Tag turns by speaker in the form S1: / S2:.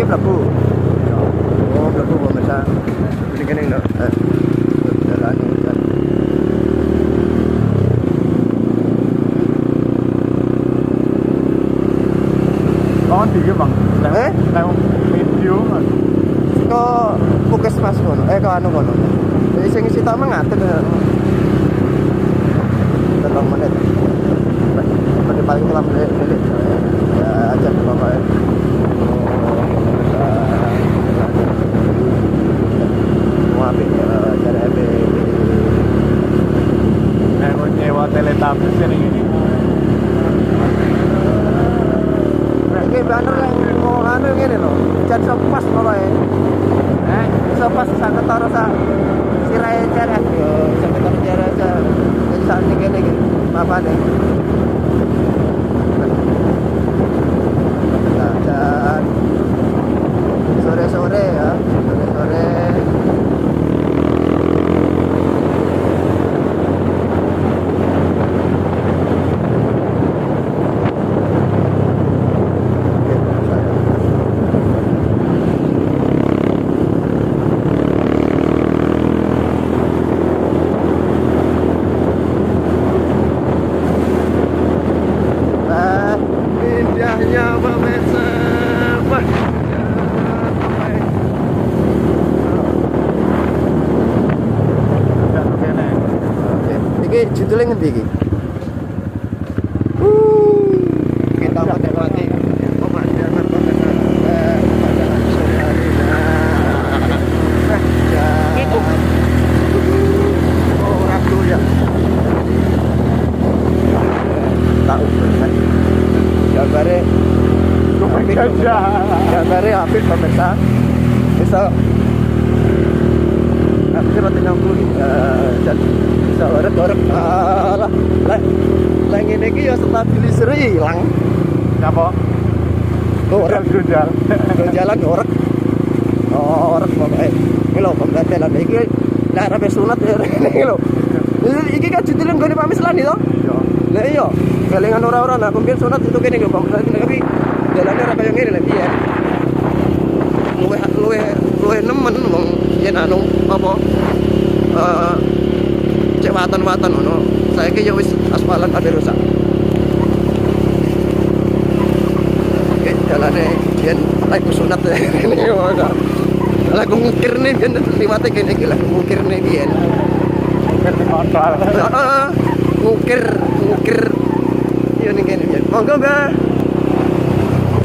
S1: mlebu. Oh, mlebu pemirsa. Ini kene lho. Jalan.
S2: Kon iki, Bang. Lewat video kan.
S1: Ke puskesmas ngono. Ke anu ngono. Jadi sing isi tak ngatur. 3 menit. Berarti paling 6 menit. Ya aja Bapak ya. Muapin cara EB.
S2: Nyewa teletabis ini.
S1: Iki banner yang mau anu ngene lho. Jan sopas pokoke. Sopas sak ketara sak sirahe cereh yo, sak ketara cereh sak. Jadi sak ngene iki papane. Dan sore-sore ya, sore-sore. Indahnya pemirsa. Iki judulnya ngendi iki? Kita mati-mati. Pemandangan pemirsa. Pemandangan sore hari. Itu. Oh, ratu ya. Tahu kan? Gambare gambare apik pemirsa. Bisa hampir 60 dan bisa orek-orek lah ngene iki ya stabilizer ilang.
S2: Apa?
S1: Orek jalan orek. Orek pokoke. Iki lho pembatalan iki lah arep sunat iki lho. Iki kan judulnya nggone Pak Mislan itu. Lah iya, galengan ora-ora nak kumpir sunat itu kene lho Pak Mislan tapi dalane ora kaya ngene lho piye. Luwe nemen wong yen anu apa cek watan-watan ngono. Saiki ya wis aspalan kabeh rusak. Oke, jalane yen lagu sunat ngene ora. Lagu ngukir nih yen liwate kene iki lagu ngukir nih biyen. Ngukir. Iya ning kene biyen. Monggo, Mbak.